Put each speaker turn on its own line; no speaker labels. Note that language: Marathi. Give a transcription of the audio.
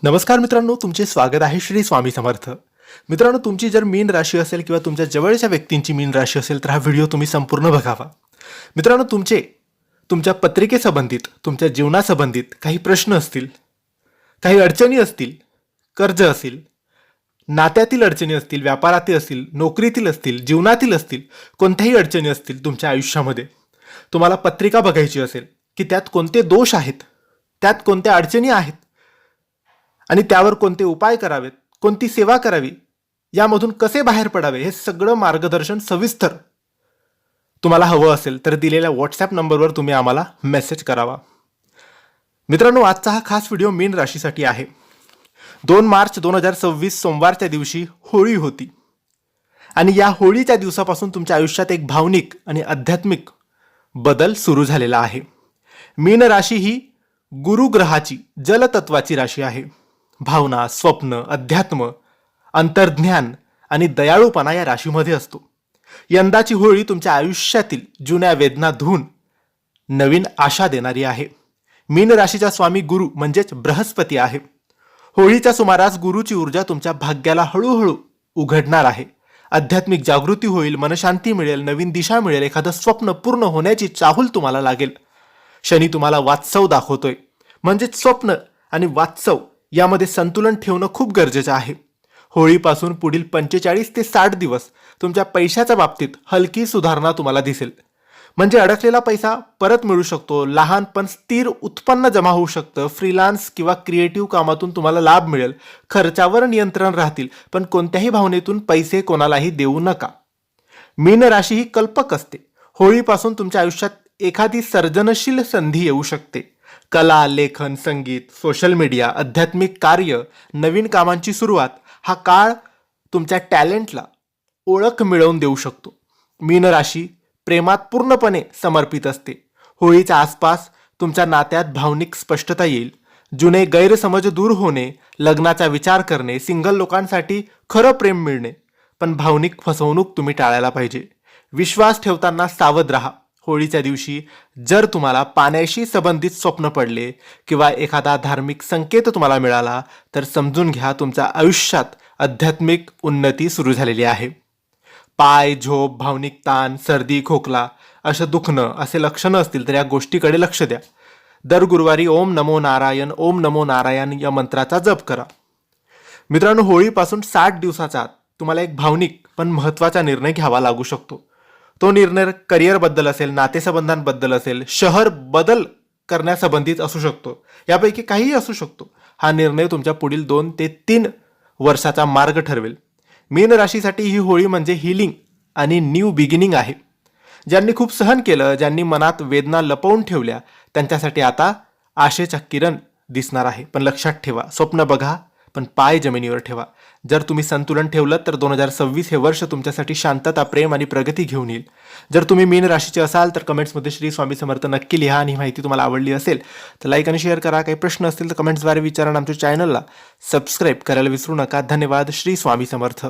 नमस्कार मित्रांनो, तुमचे स्वागत आहे श्री स्वामी समर्थ. मित्रांनो, तुमची जर मीन राशी असेल किंवा तुमच्या जवळच्या व्यक्तींची मीन राशी असेल तर हा व्हिडिओ तुम्ही संपूर्ण बघावा. मित्रांनो, तुमच्या पत्रिकेसंबंधित, तुमच्या जीवनासंबंधित काही प्रश्न असतील, काही अडचणी असतील, कर्ज असेल, नात्यातील अडचणी असतील, व्यापारातील असतील, नोकरीतील असतील, जीवनातील असतील, कोणत्याही अडचणी असतील तुमच्या आयुष्यामध्ये, तुम्हाला पत्रिका बघायची असेल की त्यात कोणते दोष आहेत, त्यात कोणत्या अडचणी आहेत आणि त्यावर कोणते उपाय करावेत, कोणती सेवा करावी, यामधून कसे बाहेर पडावे, हे सगळं मार्गदर्शन सविस्तर तुम्हाला हवं असेल तर दिलेल्या व्हॉट्सॲप नंबरवर तुम्ही आम्हाला मेसेज करावा. मित्रांनो, आजचा हा खास व्हिडिओ मीन राशीसाठी आहे. 2 मार्च 2026 सोमवारच्या दिवशी होळी होती आणि या होळीच्या दिवसापासून तुमच्या आयुष्यात एक भावनिक आणि आध्यात्मिक बदल सुरू झालेला आहे. मीन राशी ही गुरुग्रहाची जलतत्वाची राशी आहे. भावना, स्वप्न, अध्यात्म, अंतर्ज्ञान आणि दयाळूपणा या राशीमध्ये असतो. यंदाची होळी तुमच्या आयुष्यातील जुन्या वेदना धुवून नवीन आशा देणारी आहे. मीन राशीचा स्वामी गुरु म्हणजेच बृहस्पती आहे. होळीच्या सुमारास गुरुची ऊर्जा तुमच्या भाग्याला हळूहळू उघडणार आहे. आध्यात्मिक जागृती होईल, मनशांती मिळेल, नवीन दिशा मिळेल, एखादं स्वप्न पूर्ण होण्याची चाहूल तुम्हाला लागेल. शनी तुम्हाला वात्सव दाखवतोय, म्हणजेच स्वप्न आणि वात्सव यामध्ये संतुलन ठेवणं खूप गरजेचं आहे. होळीपासून पुढील 45 ते 60 दिवस तुमच्या पैशाच्या बाबतीत हलकी सुधारणा तुम्हाला दिसेल. म्हणजे अडकलेला पैसा परत मिळू शकतो, लहान पण स्थिर उत्पन्न जमा होऊ शकतं, फ्रीलान्स किंवा क्रिएटिव्ह कामातून तुम्हाला लाभ मिळेल, खर्चावर नियंत्रण राहतील, पण कोणत्याही भावनेतून पैसे कोणालाही देऊ नका. मीन राशी ही कल्पक असते. होळीपासून तुमच्या आयुष्यात एखादी सर्जनशील संधी येऊ शकते. कला, लेखन, संगीत, सोशल मीडिया, आध्यात्मिक कार्य, नवीन कामांची सुरुवात, हा काळ तुमच्या टॅलेंटला ओळख मिळवून देऊ शकतो. मीन राशी प्रेमात पूर्णपणे समर्पित असते. होळीच्या आसपास तुमच्या नात्यात भावनिक स्पष्टता येईल. जुने गैरसमज दूर होणे, लग्नाचा विचार करणे, सिंगल लोकांसाठी खरं प्रेम मिळणे, पण भावनिक फसवणूक तुम्ही टाळायला पाहिजे. विश्वास ठेवताना सावध राहा. होळीच्या दिवशी जर तुम्हाला पाण्याशी संबंधित स्वप्न पडले किंवा एखादा धार्मिक संकेत तुम्हाला मिळाला तर समजून घ्या, तुमच्या आयुष्यात आध्यात्मिक उन्नती सुरू झालेली आहे. पाय, झोप, भावनिक ताण, सर्दी, खोकला असं दुखणं असे लक्षणं असतील तर या गोष्टीकडे लक्ष द्या. दर गुरुवारी ओम नमो नारायण, ओम नमो नारायण या मंत्राचा जप करा. मित्रांनो, होळीपासून 60 दिवसाचा आत तुम्हाला एक भावनिक पण महत्त्वाचा निर्णय घ्यावा लागू शकतो. तो निर्णय करिअरबद्दल असेल, नातेसंबंधांबद्दल असेल, शहर बदल करण्यासंबंधित असू शकतो, यापैकी काहीही असू शकतो. हा निर्णय तुमच्या पुढील 2 ते 3 वर्षाचा मार्ग ठरवेल. मीन राशीसाठी ही होळी म्हणजे हिलिंग आणि न्यू बिगिनिंग आहे. ज्यांनी खूप सहन केलं, ज्यांनी मनात वेदना लपवून ठेवल्या, त्यांच्यासाठी आता आशेचा किरण दिसणार आहे. पण लक्षात ठेवा, स्वप्न बघा पण पाय जमिनीवर ठेवा. जर तुम्ही संतुलन ठेवलं तर 2026 हे वर्ष तुमच्यासाठी शांतता, प्रेम आणि प्रगती घेऊन येईल. जर तुम्ही मीन राशीचे असाल तर कमेंट्समध्ये श्री स्वामी समर्थ नक्की लिहा आणि ही माहिती तुम्हाला आवडली असेल तर लाईक आणि शेअर करा. काही प्रश्न असतील तर कमेंट्सद्वारे विचारा. आमच्या चॅनलला सबस्क्राईब करायला विसरू नका. धन्यवाद. श्री स्वामी समर्थ.